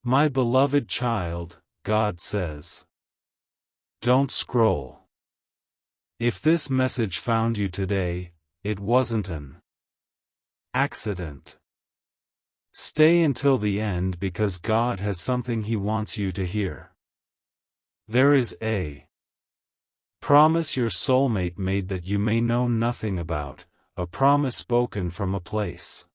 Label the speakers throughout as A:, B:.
A: My beloved child, God says. Don't scroll. If this message found you today, it wasn't an accident. Stay until the end because God has something He wants you to hear. There is a promise your soulmate made that you may know nothing about, a promise spoken from a place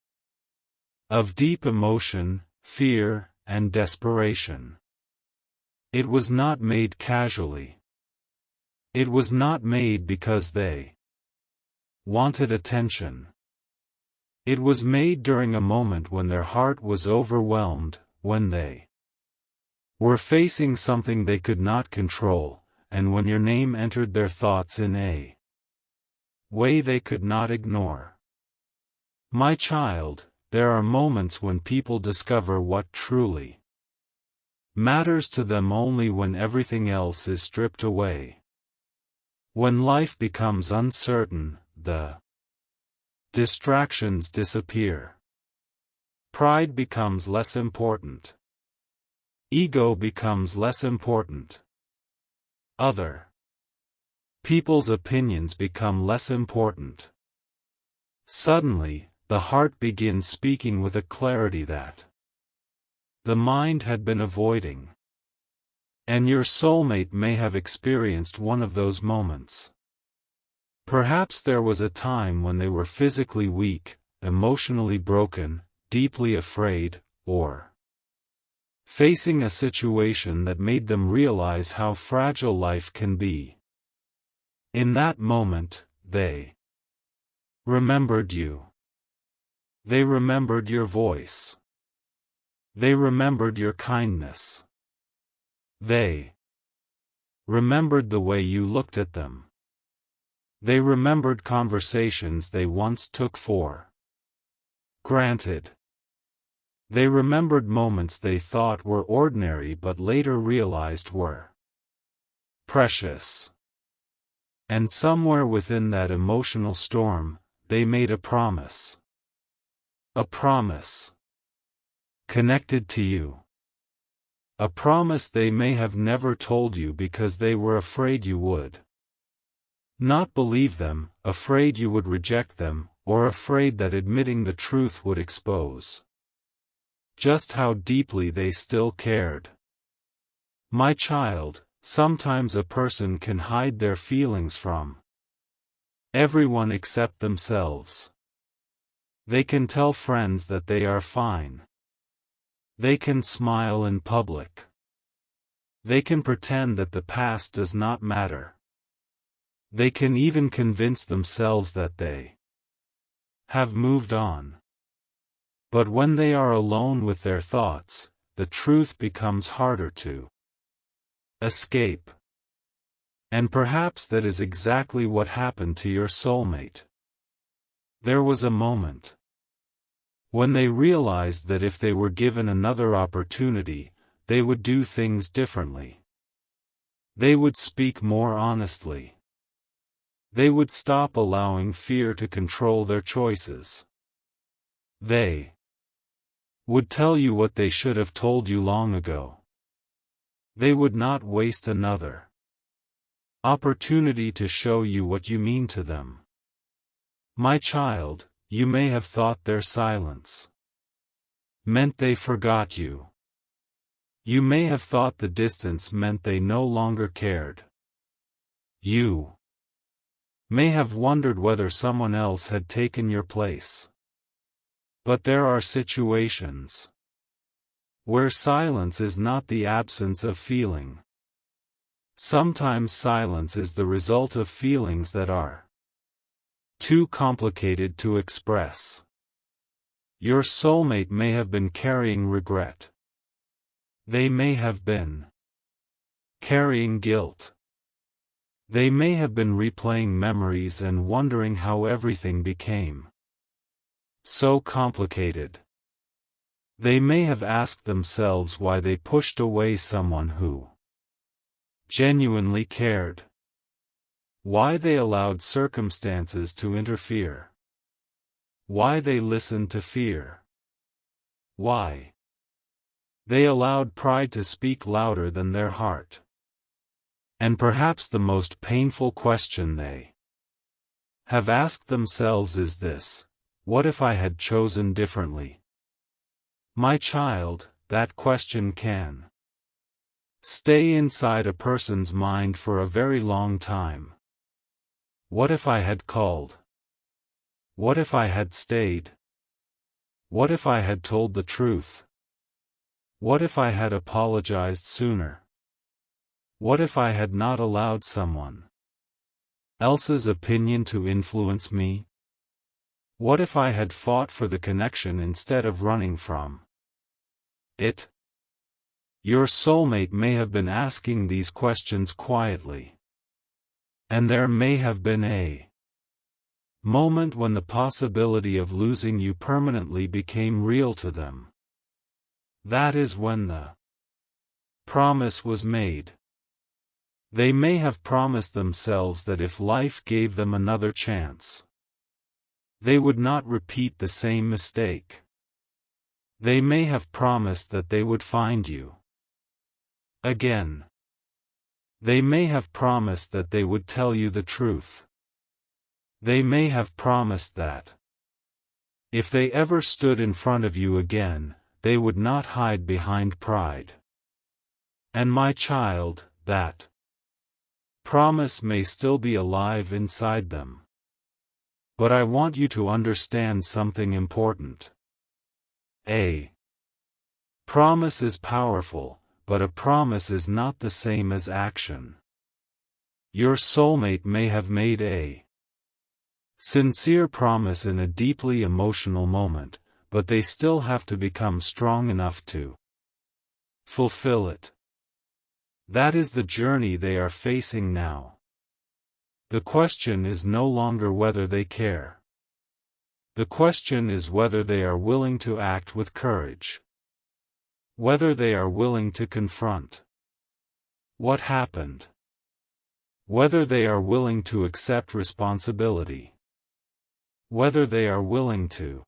A: of deep emotion, fear, and desperation. It was not made casually. It was not made because they wanted attention. It was made during a moment when their heart was overwhelmed, when they were facing something they could not control, and when your name entered their thoughts in a way they could not ignore. My child, there are moments when people discover what truly matters to them only when everything else is stripped away. When life becomes uncertain, the distractions disappear. Pride becomes less important. Ego becomes less important. Other people's opinions become less important. Suddenly, the heart begins speaking with a clarity that the mind had been avoiding. And your soulmate may have experienced one of those moments. Perhaps there was a time when they were physically weak, emotionally broken, deeply afraid, or facing a situation that made them realize how fragile life can be. In that moment, they remembered you. They remembered your voice. They remembered your kindness. They remembered the way you looked at them. They remembered conversations they once took for granted. They remembered moments they thought were ordinary but later realized were precious. And somewhere within that emotional storm, they made a promise. A promise connected to you. A promise they may have never told you because they were afraid you would not believe them, afraid you would reject them, or afraid that admitting the truth would expose just how deeply they still cared. My child, sometimes a person can hide their feelings from everyone except themselves. They can tell friends that they are fine. They can smile in public. They can pretend that the past does not matter. They can even convince themselves that they have moved on. But when they are alone with their thoughts, the truth becomes harder to escape. And perhaps that is exactly what happened to your soulmate. There was a moment when they realized that if they were given another opportunity, they would do things differently. They would speak more honestly. They would stop allowing fear to control their choices. They would tell you what they should have told you long ago. They would not waste another opportunity to show you what you mean to them. My child, you may have thought their silence meant they forgot you. You may have thought the distance meant they no longer cared. You may have wondered whether someone else had taken your place. But there are situations where silence is not the absence of feeling. Sometimes silence is the result of feelings that are too complicated to express. Your soulmate may have been carrying regret. They may have been carrying guilt. They may have been replaying memories and wondering how everything became so complicated. They may have asked themselves why they pushed away someone who genuinely cared. Why they allowed circumstances to interfere. Why they listened to fear. Why They allowed pride to speak louder than their heart. And perhaps the most painful question they have asked themselves is this: what if I had chosen differently? My child, that question can stay inside a person's mind for a very long time. What if I had called? What if I had stayed? What if I had told the truth? What if I had apologized sooner? What if I had not allowed someone else's opinion to influence me? What if I had fought for the connection instead of running from it? Your soulmate may have been asking these questions quietly. And there may have been a moment when the possibility of losing you permanently became real to them. That is when the promise was made. They may have promised themselves that if life gave them another chance, they would not repeat the same mistake. They may have promised that they would find you again. They may have promised that they would tell you the truth. They may have promised that if they ever stood in front of you again, they would not hide behind pride. And my child, that promise may still be alive inside them. But I want you to understand something important. A promise is powerful, but a promise is not the same as action. Your soulmate may have made a sincere promise in a deeply emotional moment, but they still have to become strong enough to fulfill it. That is the journey they are facing now. The question is no longer whether they care. The question is whether they are willing to act with courage. Whether they are willing to confront what happened. Whether they are willing to accept responsibility. Whether they are willing to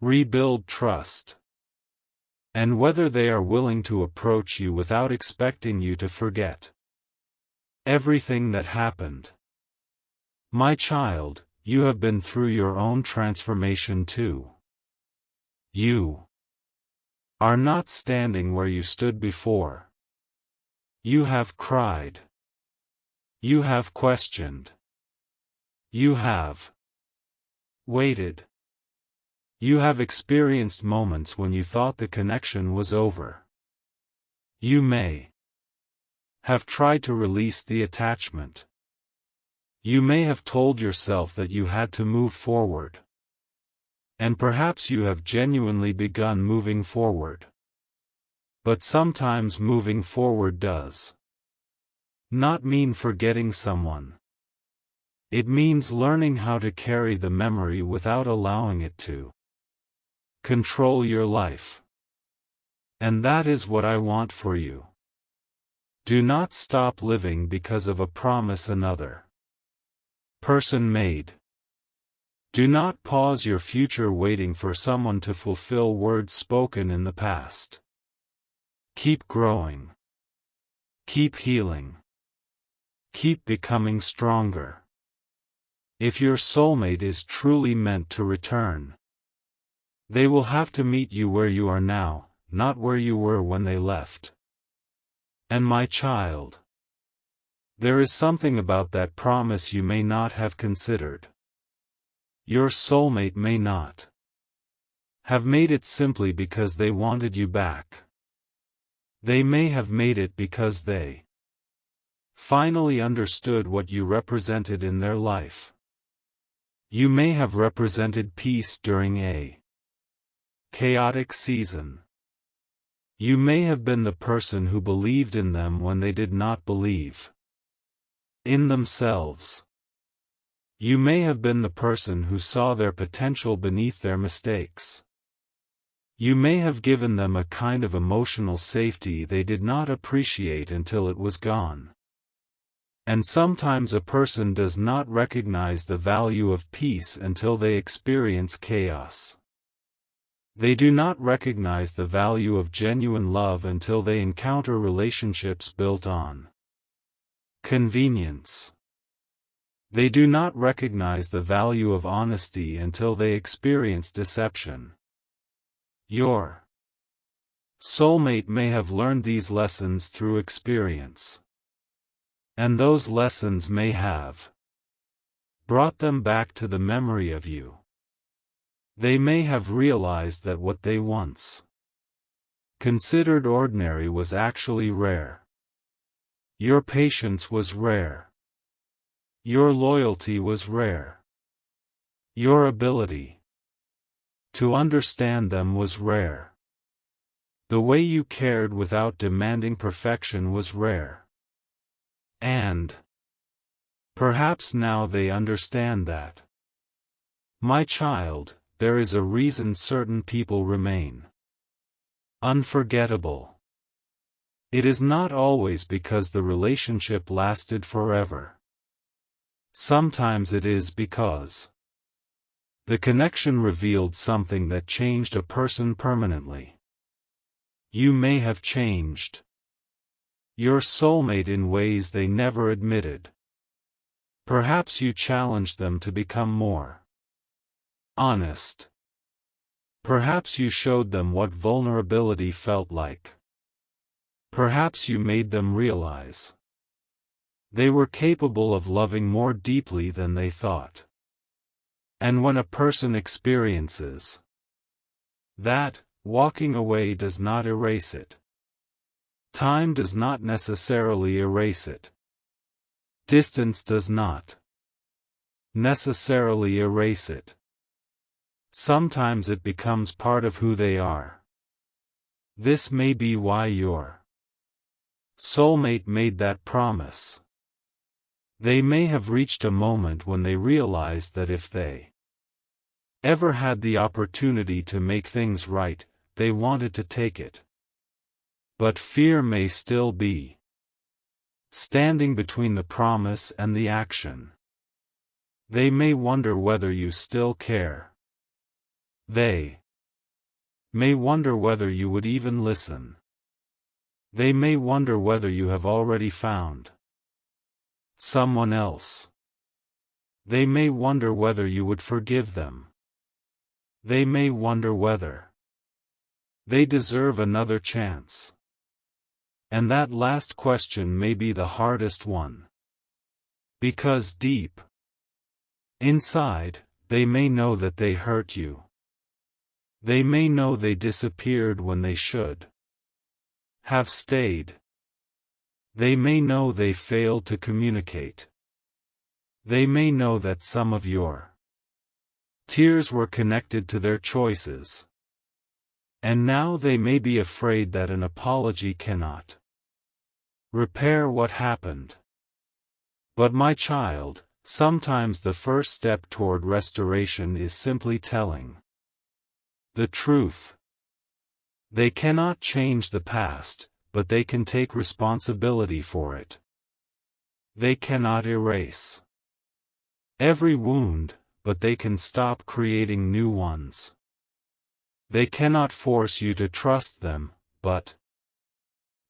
A: rebuild trust. And whether they are willing to approach you without expecting you to forget everything that happened. My child, you have been through your own transformation too. You are not standing where you stood before. You have cried. You have questioned. You have waited. You have experienced moments when you thought the connection was over. You may have tried to release the attachment. You may have told yourself that you had to move forward. And perhaps you have genuinely begun moving forward. But sometimes moving forward does not mean forgetting someone. It means learning how to carry the memory without allowing it to control your life. And that is what I want for you. Do not stop living because of a promise another person made. Do not pause your future waiting for someone to fulfill words spoken in the past. Keep growing. Keep healing. Keep becoming stronger. If your soulmate is truly meant to return, they will have to meet you where you are now, not where you were when they left. And my child, there is something about that promise you may not have considered. Your soulmate may not have made it simply because they wanted you back. They may have made it because they finally understood what you represented in their life. You may have represented peace during a chaotic season. You may have been the person who believed in them when they did not believe in themselves. You may have been the person who saw their potential beneath their mistakes. You may have given them a kind of emotional safety they did not appreciate until it was gone. And sometimes a person does not recognize the value of peace until they experience chaos. They do not recognize the value of genuine love until they encounter relationships built on convenience. They do not recognize the value of honesty until they experience deception. Your soulmate may have learned these lessons through experience. And those lessons may have brought them back to the memory of you. They may have realized that what they once considered ordinary was actually rare. Your patience was rare. Your loyalty was rare. Your ability to understand them was rare. The way you cared without demanding perfection was rare. And perhaps now they understand that. My child, there is a reason certain people remain unforgettable. It is not always because the relationship lasted forever. Sometimes it is because the connection revealed something that changed a person permanently. You may have changed your soulmate in ways they never admitted. Perhaps you challenged them to become more honest. Perhaps you showed them what vulnerability felt like. Perhaps you made them realize they were capable of loving more deeply than they thought. And when a person experiences that, walking away does not erase it. Time does not necessarily erase it. Distance does not necessarily erase it. Sometimes it becomes part of who they are. This may be why your soulmate made that promise. They may have reached a moment when they realized that if they ever had the opportunity to make things right, they wanted to take it. But fear may still be standing between the promise and the action. They may wonder whether you still care. They may wonder whether you would even listen. They may wonder whether you have already found someone else. They may wonder whether you would forgive them. They may wonder whether they deserve another chance. And that last question may be the hardest one. Because deep inside, they may know that they hurt you. They may know they disappeared when they should have stayed. They may know they failed to communicate. They may know that some of your tears were connected to their choices. And now they may be afraid that an apology cannot repair what happened. But my child, sometimes the first step toward restoration is simply telling the truth. They cannot change the past, but they can take responsibility for it. They cannot erase every wound, but they can stop creating new ones. They cannot force you to trust them, but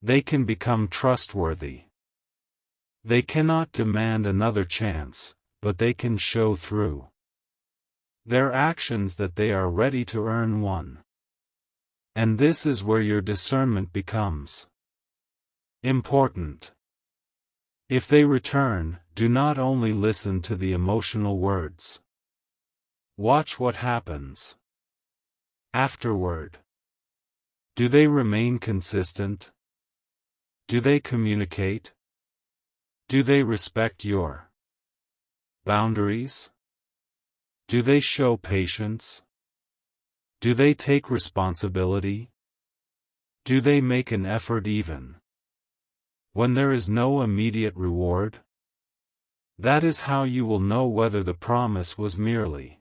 A: they can become trustworthy. They cannot demand another chance, but they can show through their actions that they are ready to earn one. And this is where your discernment becomes important. If they return, do not only listen to the emotional words. Watch what happens afterward. Do they remain consistent? Do they communicate? Do they respect your boundaries? Do they show patience? Do they take responsibility? Do they make an effort even when there is no immediate reward? That is how you will know whether the promise was merely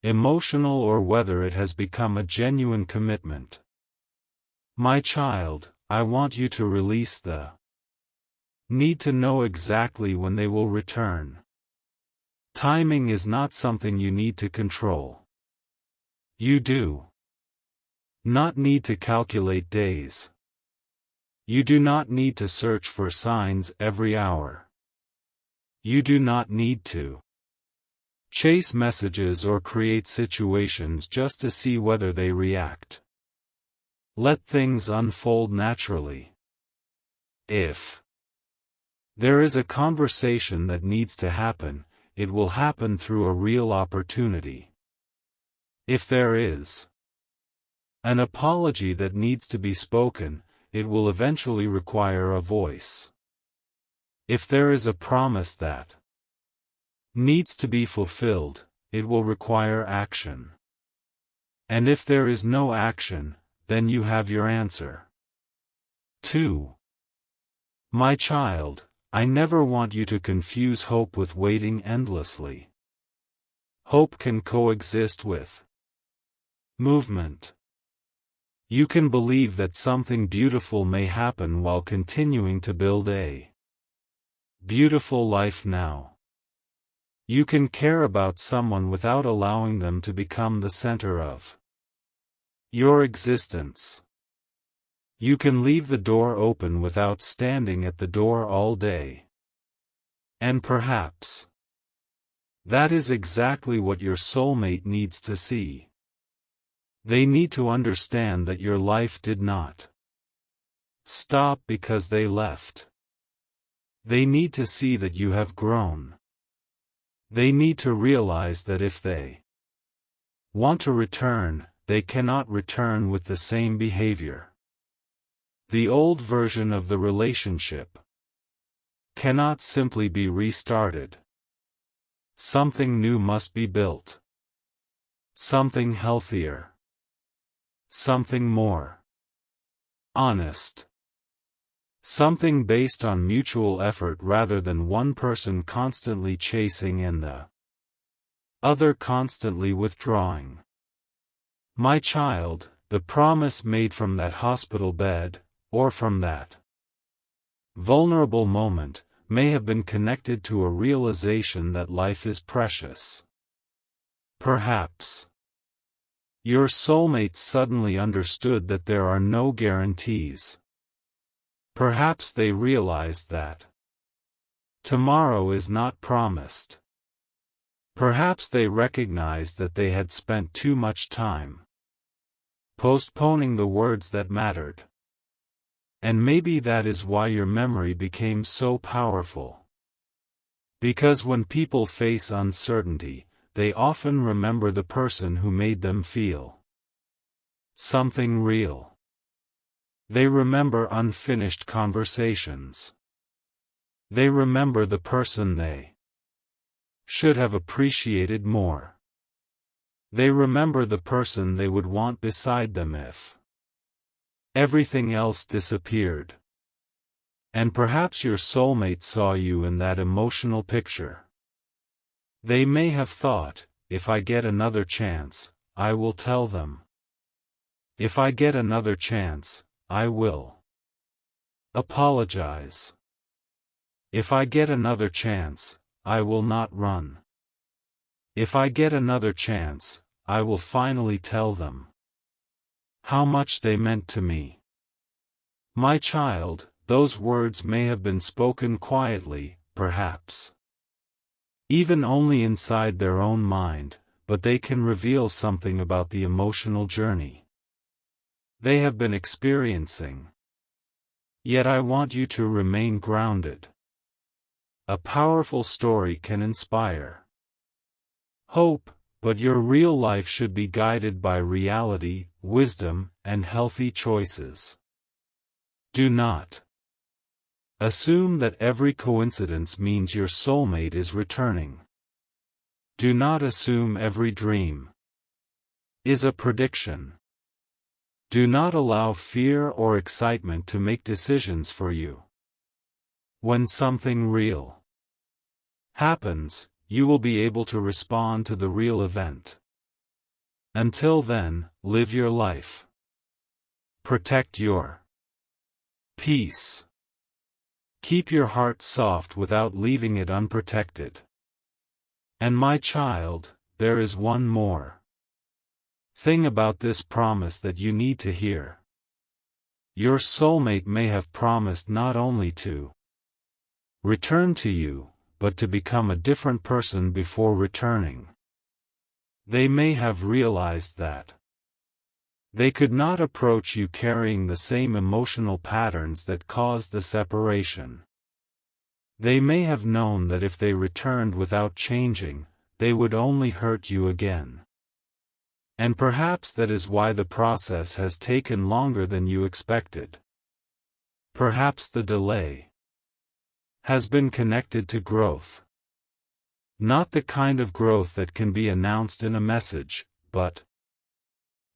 A: emotional or whether it has become a genuine commitment. My child, I want you to release the need to know exactly when they will return. Timing is not something you need to control. You do. Not need to calculate days. You do not need to search for signs every hour. You do not need to chase messages or create situations just to see whether they react. Let things unfold naturally. If there is a conversation that needs to happen, it will happen through a real opportunity. If there is an apology that needs to be spoken, it will eventually require a voice. If there is a promise that needs to be fulfilled, it will require action. And if there is no action, then you have your answer. 2. My child, I never want you to confuse hope with waiting endlessly. Hope can coexist with movement. You can believe that something beautiful may happen while continuing to build a beautiful life now. You can care about someone without allowing them to become the center of your existence. You can leave the door open without standing at the door all day. And perhaps that is exactly what your soulmate needs to see. They need to understand that your life did not stop because they left. They need to see that you have grown. They need to realize that if they want to return, they cannot return with the same behavior. The old version of the relationship cannot simply be restarted. Something new must be built. Something healthier. Something more honest. Something based on mutual effort rather than one person constantly chasing and the other constantly withdrawing. My child, the promise made from that hospital bed, or from that vulnerable moment, may have been connected to a realization that life is precious. Perhaps your soulmate suddenly understood that there are no guarantees. Perhaps they realized that tomorrow is not promised. Perhaps they recognized that they had spent too much time postponing the words that mattered. And maybe that is why your memory became so powerful. Because when people face uncertainty, they often remember the person who made them feel something real. They remember unfinished conversations. They remember the person they should have appreciated more. They remember the person they would want beside them if everything else disappeared. And perhaps your soulmate saw you in that emotional picture. They may have thought, if I get another chance, I will tell them. If I get another chance, I will apologize. If I get another chance, I will not run. If I get another chance, I will finally tell them how much they meant to me. My child, those words may have been spoken quietly, perhaps even only inside their own mind, but they can reveal something about the emotional journey they have been experiencing. Yet I want you to remain grounded. A powerful story can inspire hope, but your real life should be guided by reality, wisdom, and healthy choices. Do not assume that every coincidence means your soulmate is returning. Do not assume every dream is a prediction. Do not allow fear or excitement to make decisions for you. When something real happens, you will be able to respond to the real event. Until then, live your life. Protect your peace. Keep your heart soft without leaving it unprotected. And my child, there is one more thing about this promise that you need to hear. Your soulmate may have promised not only to return to you, but to become a different person before returning. They may have realized that they could not approach you carrying the same emotional patterns that caused the separation. They may have known that if they returned without changing, they would only hurt you again. And perhaps that is why the process has taken longer than you expected. Perhaps the delay has been connected to growth. Not the kind of growth that can be announced in a message, but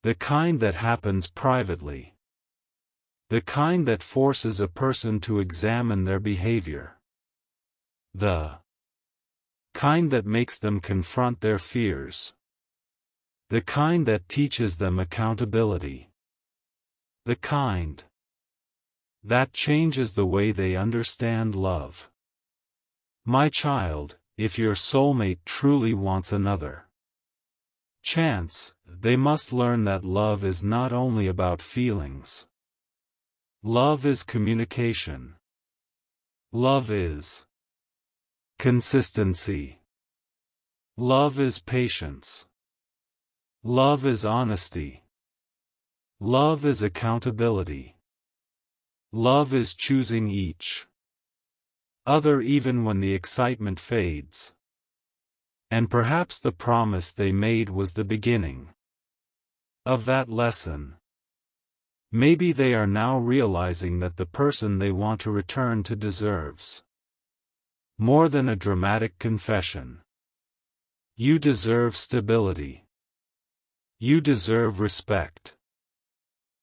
A: the kind that happens privately. The kind that forces a person to examine their behavior. The kind that makes them confront their fears. The kind that teaches them accountability. The kind that changes the way they understand love. My child, if your soulmate truly wants another chance, they must learn that love is not only about feelings. Love is communication. Love is consistency. Love is patience. Love is honesty. Love is accountability. Love is choosing each other even when the excitement fades. And perhaps the promise they made was the beginning of that lesson. Maybe they are now realizing that the person they want to return to deserves more than a dramatic confession. You deserve stability. You deserve respect.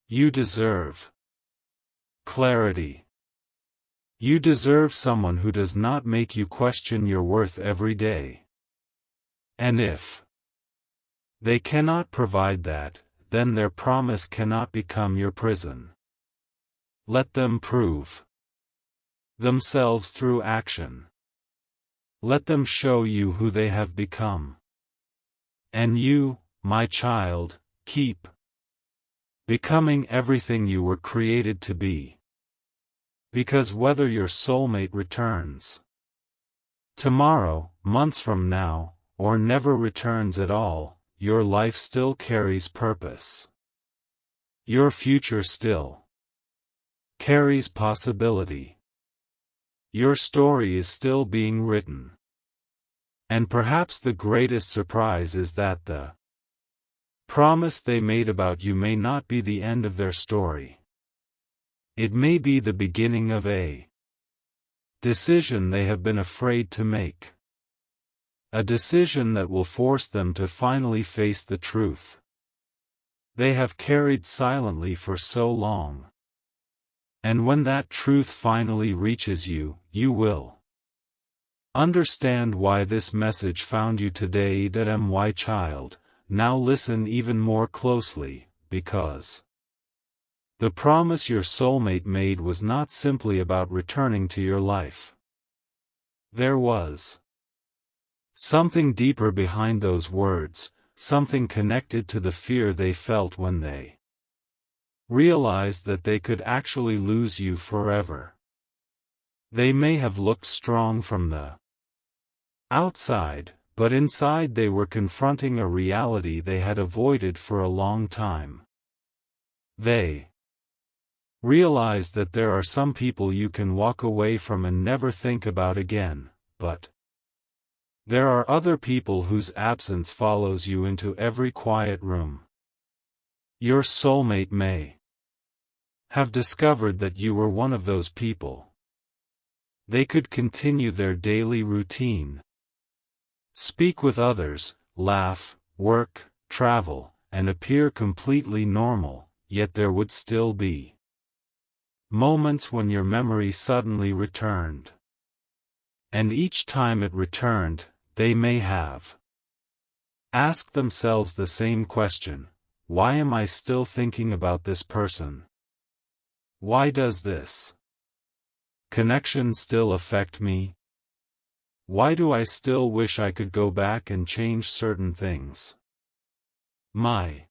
A: You deserve clarity. You deserve someone who does not make you question your worth every day. And if they cannot provide that, then their promise cannot become your prison. Let them prove themselves through action. Let them show you who they have become. And you, my child, keep becoming everything you were created to be. Because whether your soulmate returns tomorrow, months from now, or never returns at all, your life still carries purpose. Your future still carries possibility. Your story is still being written. And perhaps the greatest surprise is that the promise they made about you may not be the end of their story. It may be the beginning of a decision they have been afraid to make. A decision that will force them to finally face the truth they have carried silently for so long. And when that truth finally reaches you, you will understand why this message found you today. My child, now listen even more closely, because the promise your soulmate made was not simply about returning to your life. There was something deeper behind those words, something connected to the fear they felt when they realized that they could actually lose you forever. They may have looked strong from the outside, but inside they were confronting a reality they had avoided for a long time. They realize that there are some people you can walk away from and never think about again, but there are other people whose absence follows you into every quiet room. Your soulmate may have discovered that you were one of those people. They could continue their daily routine, speak with others, laugh, work, travel, and appear completely normal, yet there would still be moments when your memory suddenly returned. And each time it returned, they may have asked themselves the same question: why am I still thinking about this person? Why does this connection still affect me? Why do I still wish I could go back and change certain things? My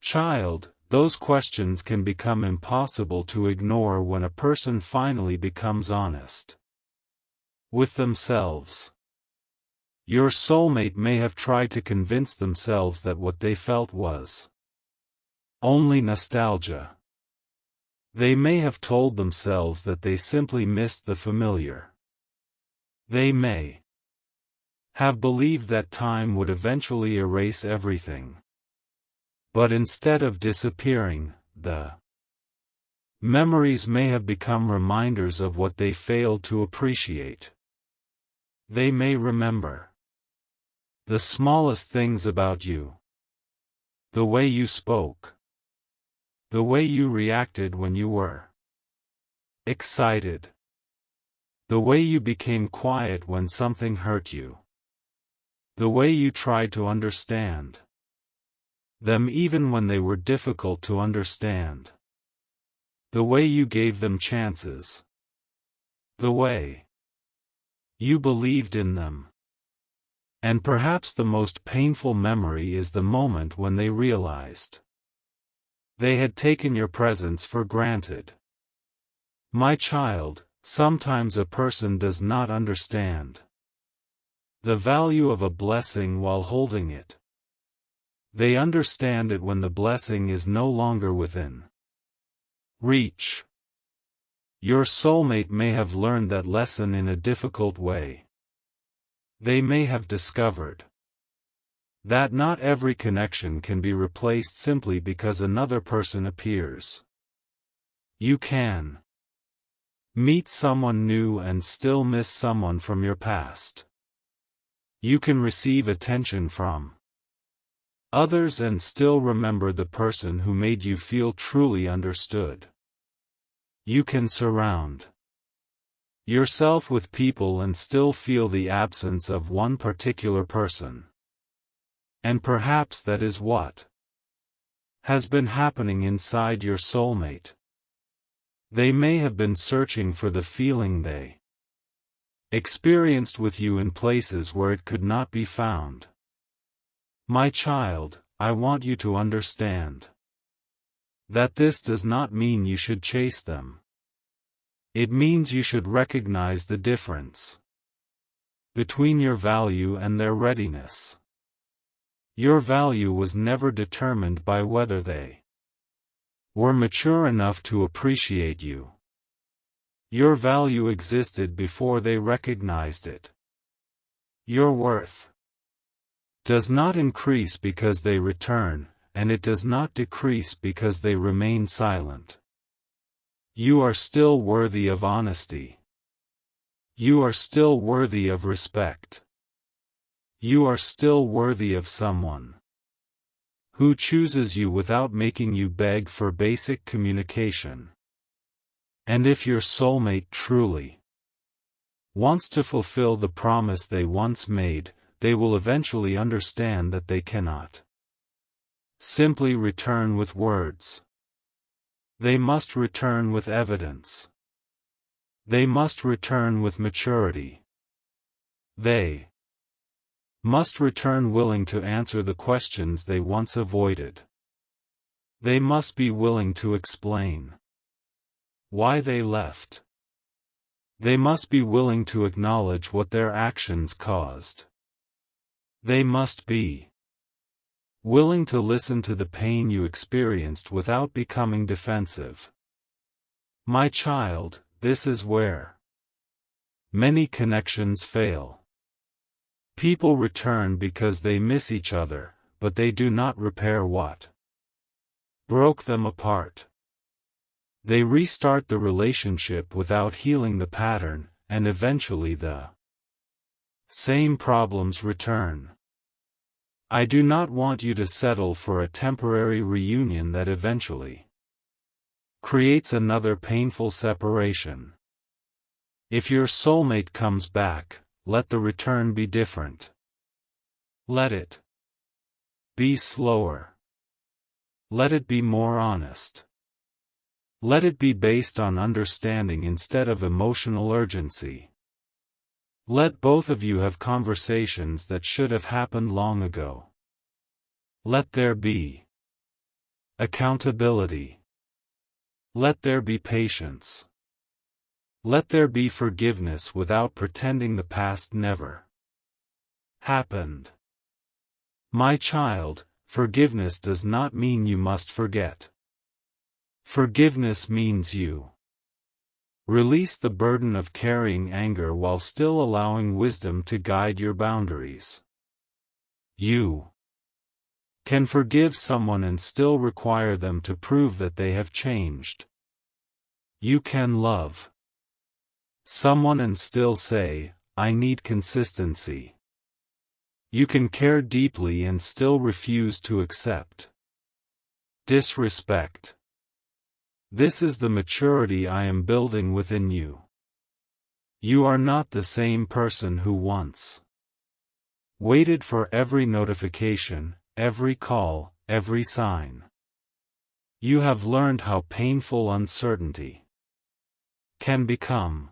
A: Child, those questions can become impossible to ignore when a person finally becomes honest with themselves. Your soulmate may have tried to convince themselves that what they felt was only nostalgia. They may have told themselves that they simply missed the familiar. They may have believed that time would eventually erase everything. But instead of disappearing, the memories may have become reminders of what they failed to appreciate. They may remember the smallest things about you. The way you spoke. The way you reacted when you were excited. The way you became quiet when something hurt you. The way you tried to understand them even when they were difficult to understand. The way you gave them chances. The way you believed in them. And perhaps the most painful memory is the moment when they realized they had taken your presence for granted. My child, sometimes a person does not understand the value of a blessing while holding it. They understand it when the blessing is no longer within reach. Your soulmate may have learned that lesson in a difficult way. They may have discovered that not every connection can be replaced simply because another person appears. You can meet someone new and still miss someone from your past. You can receive attention from others and still remember the person who made you feel truly understood. You can surround yourself with people and still feel the absence of one particular person. And perhaps that is what has been happening inside your soulmate. They may have been searching for the feeling they experienced with you in places where it could not be found. My child, I want you to understand that this does not mean you should chase them. It means you should recognize the difference between your value and their readiness. Your value was never determined by whether they were mature enough to appreciate you. Your value existed before they recognized it. Your worth does not increase because they return, and it does not decrease because they remain silent. You are still worthy of honesty. You are still worthy of respect. You are still worthy of someone who chooses you without making you beg for basic communication. And if your soulmate truly wants to fulfill the promise they once made, they will eventually understand that they cannot simply return with words. They must return with evidence. They must return with maturity. They must return willing to answer the questions they once avoided. They must be willing to explain why they left. They must be willing to acknowledge what their actions caused. They must be willing to listen to the pain you experienced without becoming defensive. My child, this is where many connections fail. People return because they miss each other, but they do not repair what broke them apart. They restart the relationship without healing the pattern, and eventually the same problems return. I do not want you to settle for a temporary reunion that eventually creates another painful separation. If your soulmate comes back, let the return be different. Let it be slower. Let it be more honest. Let it be based on understanding instead of emotional urgency. Let both of you have conversations that should have happened long ago. Let there be Accountability. Let there be patience. Let there be forgiveness without pretending the past never happened. My child, forgiveness does not mean you must forget. Forgiveness means you release the burden of carrying anger while still allowing wisdom to guide your boundaries. You can forgive someone and still require them to prove that they have changed. You can love someone and still say, "I need consistency." You can care deeply and still refuse to accept disrespect. This is the maturity I am building within you. You are not the same person who once waited for every notification, every call, every sign. You have learned how painful uncertainty can become.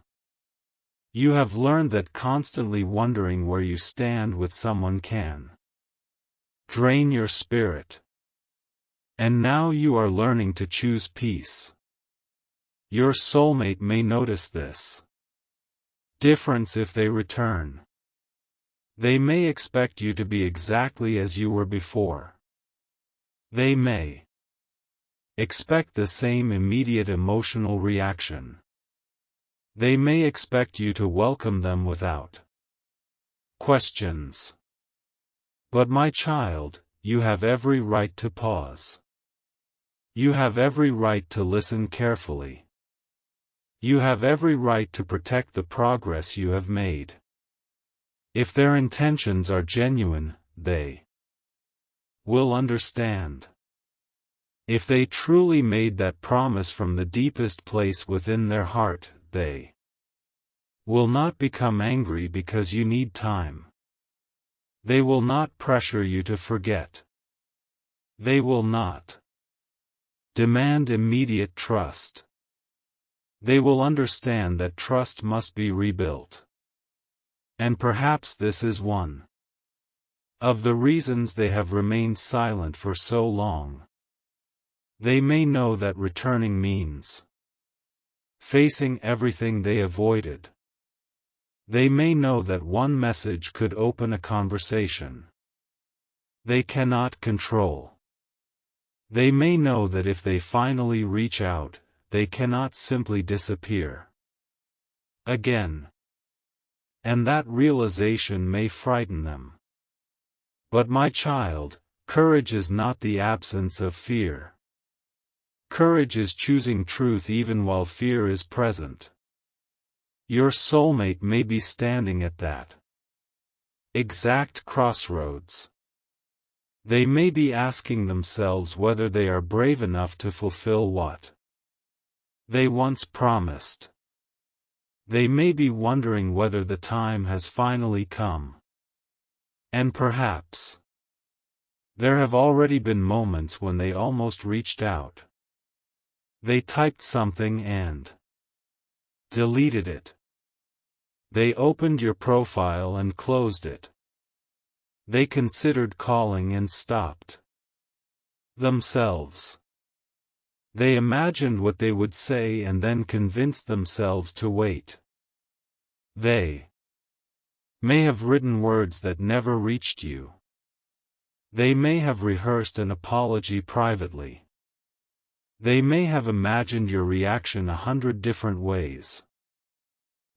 A: You have learned that constantly wondering where you stand with someone can drain your spirit. And now you are learning to choose peace. Your soulmate may notice this difference if they return. They may expect you to be exactly as you were before. They may expect the same immediate emotional reaction. They may expect you to welcome them without questions. But my child, you have every right to pause. You have every right to listen carefully. You have every right to protect the progress you have made. If their intentions are genuine, they will understand. If they truly made that promise from the deepest place within their heart, they will not become angry because you need time. They will not pressure you to forget. They will not demand immediate trust. They will understand that trust must be rebuilt. And perhaps this is one of the reasons they have remained silent for so long. They may know that returning means facing everything they avoided. They may know that one message could open a conversation they cannot control. They may know that if they finally reach out, they cannot simply disappear again. And that realization may frighten them. But my child, courage is not the absence of fear. Courage is choosing truth even while fear is present. Your soulmate may be standing at that exact crossroads. They may be asking themselves whether they are brave enough to fulfill what they once promised. They may be wondering whether the time has finally come. And perhaps there have already been moments when they almost reached out. They typed something and deleted it. They opened your profile and closed it. They considered calling and stopped themselves. They imagined what they would say and then convinced themselves to wait. They may have written words that never reached you. They may have rehearsed an apology privately. They may have imagined your reaction 100 different ways.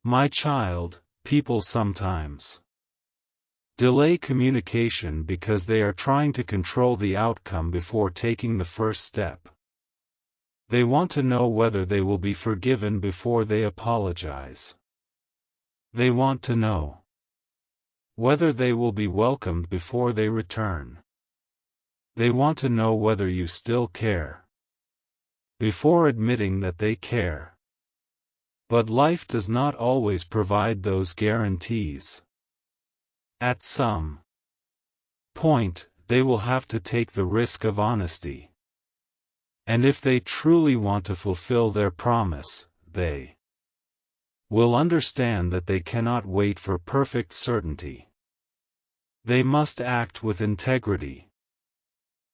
A: My child, people sometimes delay communication because they are trying to control the outcome before taking the first step. They want to know whether they will be forgiven before they apologize. They want to know whether they will be welcomed before they return. They want to know whether you still care before admitting that they care. But life does not always provide those guarantees. At some point, they will have to take the risk of honesty. And if they truly want to fulfill their promise, they will understand that they cannot wait for perfect certainty. They must act with integrity.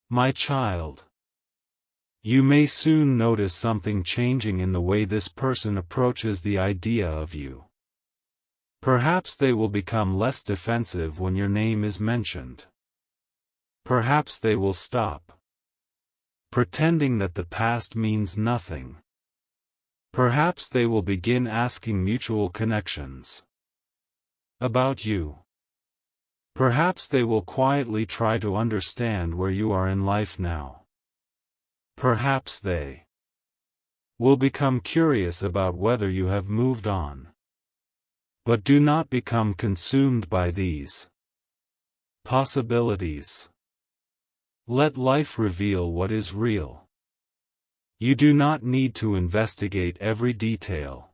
A: My child, You may soon notice something changing in the way this person approaches the idea of you. Perhaps they will become less defensive when your name is mentioned. Perhaps they will stop pretending that the past means nothing. Perhaps they will begin asking mutual connections about you. Perhaps they will quietly try to understand where you are in life now. Perhaps they will become curious about whether you have moved on. But do not become consumed by these possibilities. Let life reveal what is real. You do not need to investigate every detail.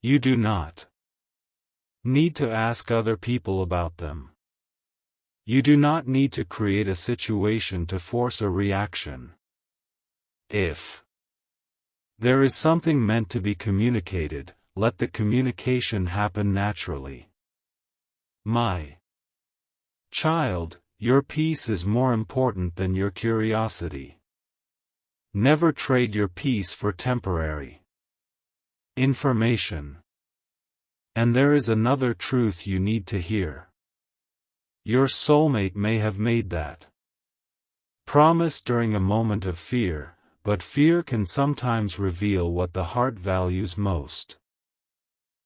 A: You do not need to ask other people about them. You do not need to create a situation to force a reaction. If there is something meant to be communicated, let the communication happen naturally. My child, your peace is more important than your curiosity. Never trade your peace for temporary information. And there is another truth you need to hear. Your soulmate may have made that promise during a moment of fear, but fear can sometimes reveal what the heart values most.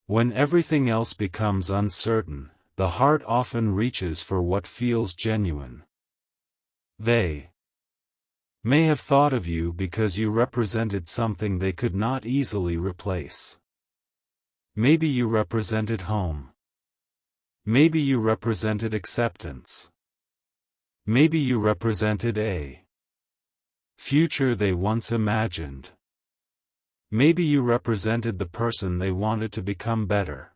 A: When everything else becomes uncertain, the heart often reaches for what feels genuine. They may have thought of you because you represented something they could not easily replace. Maybe you represented home. Maybe you represented acceptance. Maybe you represented a future they once imagined. Maybe you represented the person they wanted to become better.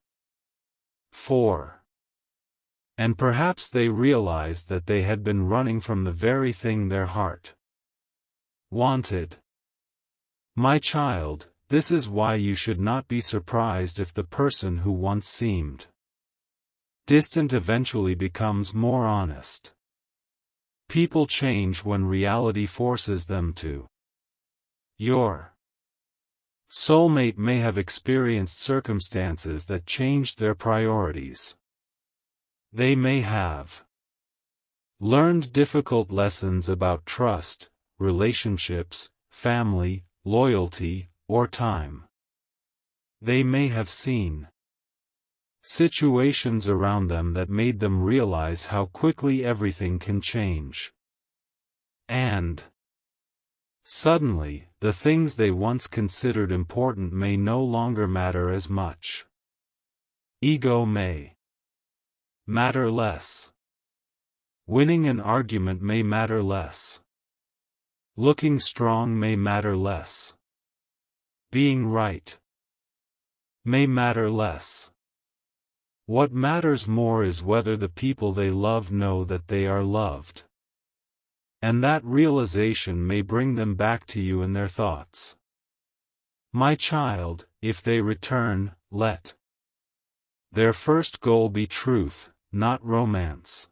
A: 4. And perhaps they realized that they had been running from the very thing their heart wanted. My child, this is why you should not be surprised if the person who once seemed distant eventually becomes more honest. People change when reality forces them to. Your soulmate may have experienced circumstances that changed their priorities. They may have learned difficult lessons about trust, relationships, family, loyalty, or time. They may have seen situations around them that made them realize how quickly everything can change. And suddenly, the things they once considered important may no longer matter as much. Ego may matter less. Winning an argument may matter less. Looking strong may matter less. Being right may matter less. What matters more is whether the people they love know that they are loved. And that realization may bring them back to you in their thoughts. My child, if they return, let their first goal be truth, not romance.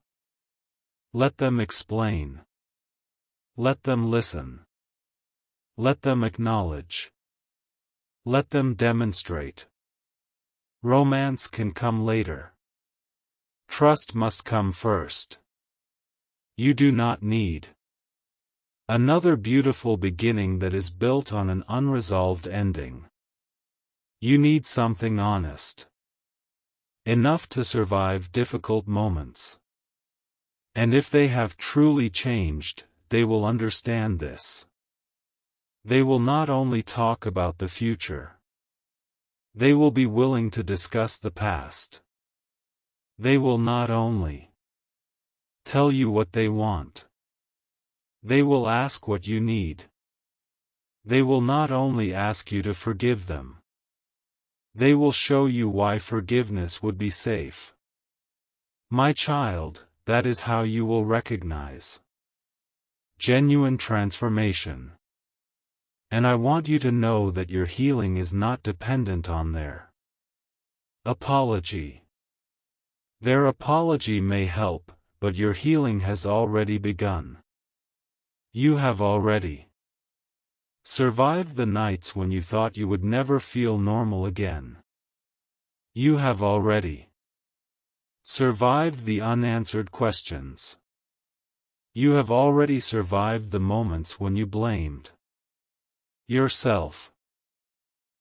A: Let them explain. Let them listen. Let them acknowledge. Let them demonstrate. Romance can come later. Trust must come first. You do not need another beautiful beginning that is built on an unresolved ending. You need something honest. Enough to survive difficult moments. And if they have truly changed, they will understand this. They will not only talk about the future. They will be willing to discuss the past. They will not only tell you what they want. They will ask what you need. They will not only ask you to forgive them. They will show you why forgiveness would be safe. My child, that is how you will recognize genuine transformation. And I want you to know that your healing is not dependent on their apology. Their apology may help, but your healing has already begun. You have already Survived the nights when you thought you would never feel normal again. You have already survived the unanswered questions. You have already survived the moments when you blamed yourself.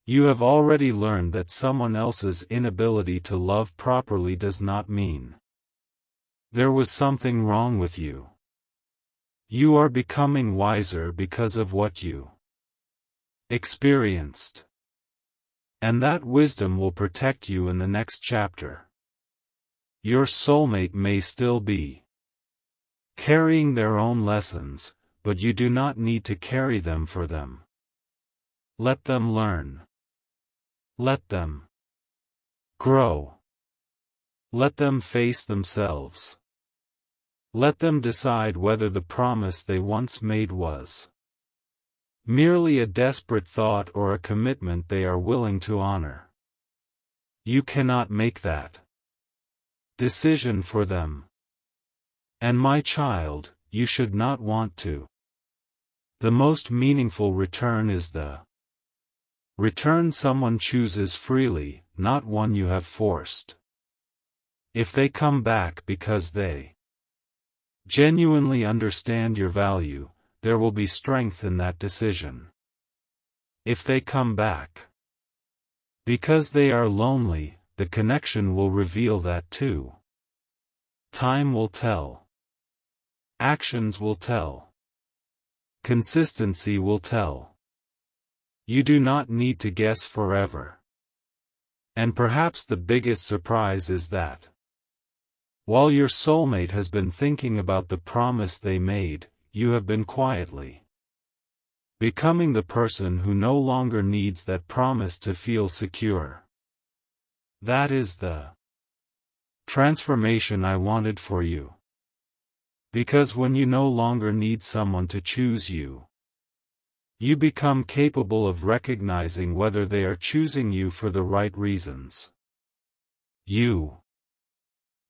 A: You have already learned that someone else's inability to love properly does not mean there was something wrong with you. You are becoming wiser because of what you experienced. And that wisdom will protect you in the next chapter. Your soulmate may still be carrying their own lessons, but you do not need to carry them for them. Let them learn. Let them grow. Let them face themselves. Let them decide whether the promise they once made was merely a desperate thought or a commitment they are willing to honor. You cannot make that decision for them. And my child, you should not want to. The most meaningful return is the return someone chooses freely, not one you have forced. If they come back because they genuinely understand your value, there will be strength in that decision. If they come back because they are lonely, the connection will reveal that too. Time will tell. Actions will tell. Consistency will tell. You do not need to guess forever. And perhaps the biggest surprise is that while your soulmate has been thinking about the promise they made, you have been quietly becoming the person who no longer needs that promise to feel secure. That is the transformation I wanted for you. Because when you no longer need someone to choose you, you become capable of recognizing whether they are choosing you for the right reasons. You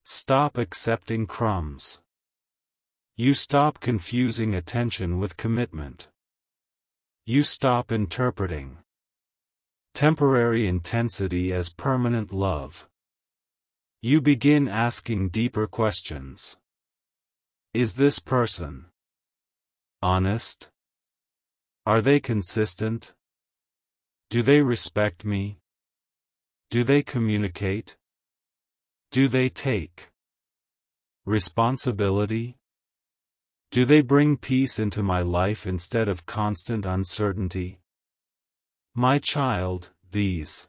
A: stop accepting crumbs. You stop confusing attention with commitment. You stop interpreting temporary intensity as permanent love. You begin asking deeper questions. Is this person honest? Are they consistent? Do they respect me? Do they communicate? Do they take responsibility? Do they bring peace into my life instead of constant uncertainty? My child, these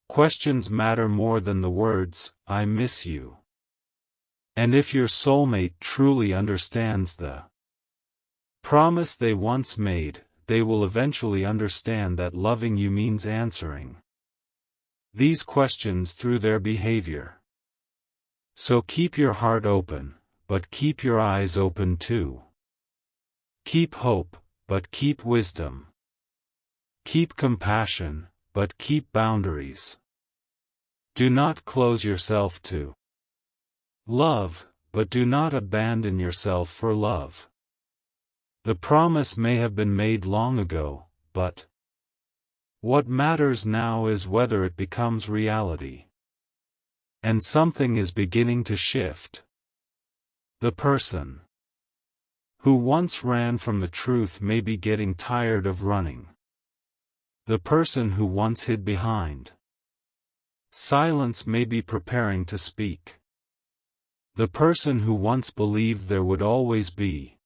A: questions matter more than the words, "I miss you." And if your soulmate truly understands the promise they once made, they will eventually understand that loving you means answering these questions through their behavior. So keep your heart open, but keep your eyes open too. Keep hope, but keep wisdom. Keep compassion, but keep boundaries. Do not close yourself to love, but do not abandon yourself for love. The promise may have been made long ago, but what matters now is whether it becomes reality. And something is beginning to shift. The person who once ran from the truth may be getting tired of running. The person who once hid behind silence may be preparing to speak. The person who once believed there would always be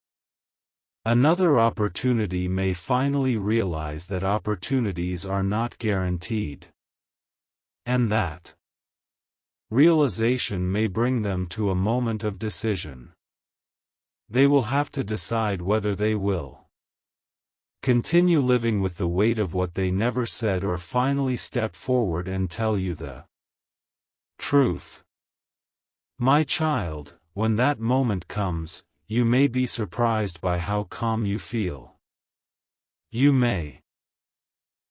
A: another opportunity may finally realize that opportunities are not guaranteed. And that realization may bring them to a moment of decision. They will have to decide whether they will continue living with the weight of what they never said or finally step forward and tell you the truth. My child, when that moment comes, you may be surprised by how calm you feel. You may